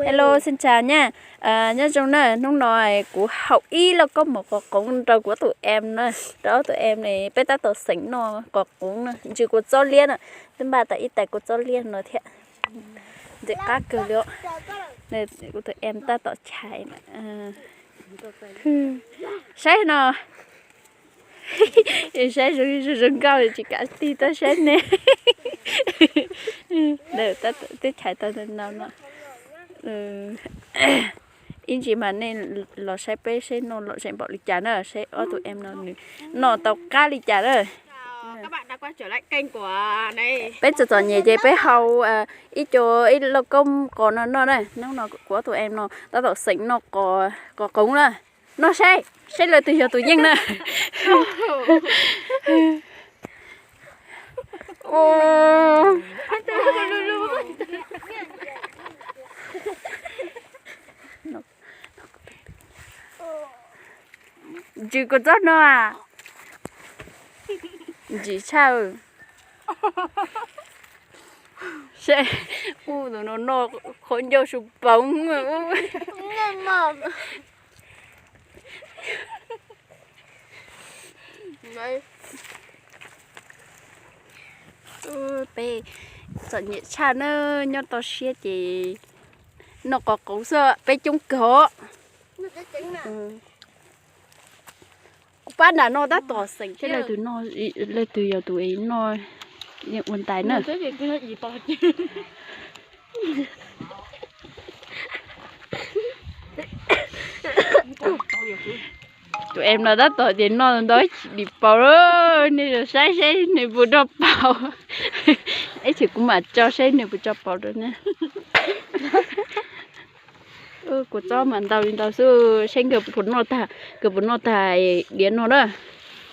Hello, xin chào nha. Nhớ trong này nông nồi của học y là có một cái cũng trâu của tụi em nữa. Đó tụi em này bây ta tổ sỉnh nó có cũng chỉ có cho liên à. Thứ ba tại ít tại có cho liên nữa thiệt. Để các kiểu liệu này của tụi em ta tổ chạy mà. Sai nó. Sai rừng cao thì chỉ cả tí ta sai nè. Để ta chạy ta nào nó. In chỉ mà nên là sẽ bé sẽ nó sẽ bỏ lịch trả nữa sẽ ở tụi em nó tàu cá lịch trả nữa. Các bạn đã quay trở lại kênh của này. Bé cho nhẹ dây bé hầu ít cho ít lo công còn nó đây nó của tụi em nó tao tàu xịn nó có cúng nữa nó sẽ lời từ giờ tụi nhân nữa. Chứ có rất nữa à? Chỉ sao? Sẽ nó khốn vô sụp bóng mà. Đây. Bé sợ nhẹ cha nó nhớ tao xe chị nó có cấu sợ bé chung cửa. Ban đã nó đã tỏ sỉnh thế là từ nó lên từ giờ tụi ấy nó những vấn tài nữa. Tụi em là đã tỏ tiền nó đói đi bảo đó nên là sai này vừa cho bảo ấy thì cũng mà cho sai này vừa cho bảo rồi nè. Của cho mà tao xưa xem cái bún nó thà điên nó đó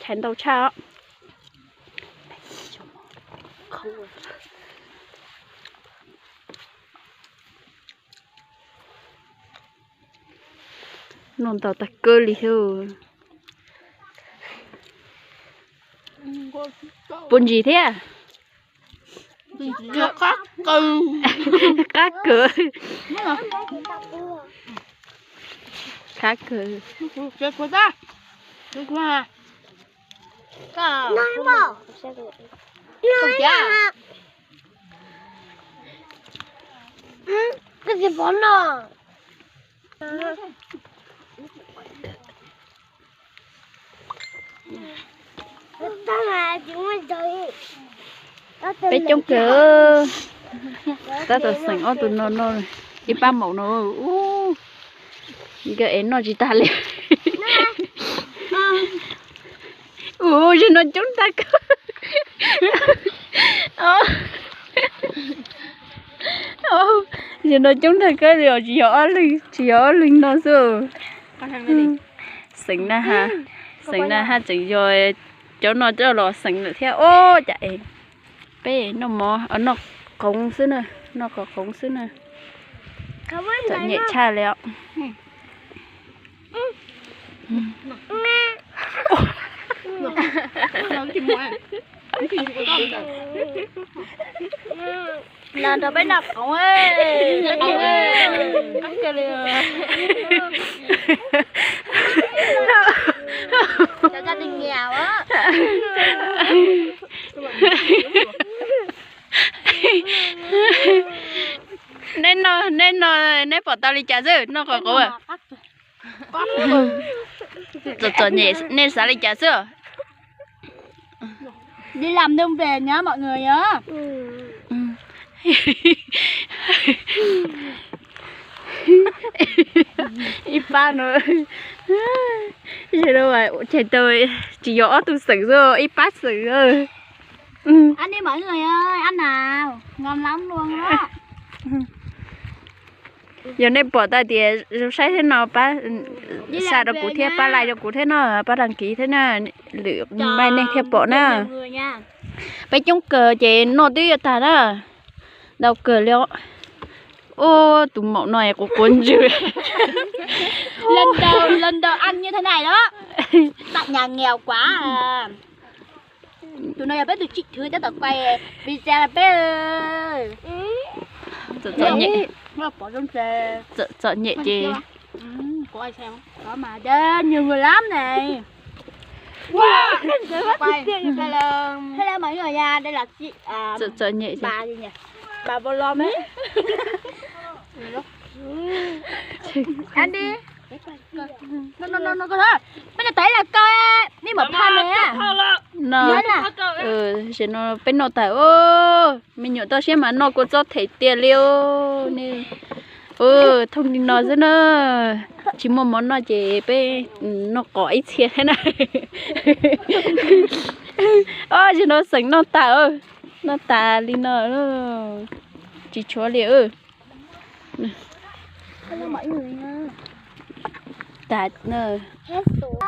chén tao cha non tao tạt cơ li thôi bún gì thế à? Các cưng Cá cửa cá cửa chết của ta chết qua nói mà nói mà cái gì bọn nó tao là chúng mình chơi bé trong cửa ta tự sành ở tụi nó đi ba mẫu nó cái em nó chỉ ta liền chứ nó chúng ta giờ nó chúng ta cái điều chỉ ở linh nó rồi sành na ha chỉ rồi chỗ nó cho lò sành được theo ô chạy bé nó mò ở nó cống xứ nè nó có cống xứ nè chợ nhẹ cha léo là nó bé nạp cống ơi ăn cái lừa cho gia đình nghèo á nên bỏ tao đi trả dư nó có à rồi nhẹ nên xả đi trả dư đi làm đêm về nhá mọi người nhá ít ba nữa giờ đâu rồi trẻ tôi chỉ có tôi sửng rồi ít bát sửng rồi ăn đi mọi người ơi ăn nào ngon lắm luôn đó giờ này bỏ tay thì sai thế nào ba xa được cụ thể ba lại được cụ thể nào ba đăng ký thế nào lựa mai này theo bỏ nè bây chung cờ chị nó đi ta đó đâu cờ liệu ô tụi mẫu này của cuốn dữ lần đầu ăn như thế này đó tại nhà nghèo quá à tụi này là biết được chị thứ chắc tao quay video là bé ơi chọn nhẹ nó bỏ trong xe. chọn nhẹ chị Có ai xem không? Có mà chứ, nhiều người lắm này. Wow. Quay. Hello mọi người nha, đây là chị chọn nhẹ chị bà gì nhỉ? Bà Bolom ấy. Ăn đi. Nó có thôi. Bây giờ tới là coi đi một pan này à. nó chỉ nó bên nó tại ô mình nhớ tao xem mà nó có cho thấy tiền liêu nè thông tin nó rất nó chỉ một món nó chỉ bên nó có ít tiền thế này chỉ nó sánh nó tà đi nó chỉ chúa liêu Hello mọi người nha. tà nó Hết số.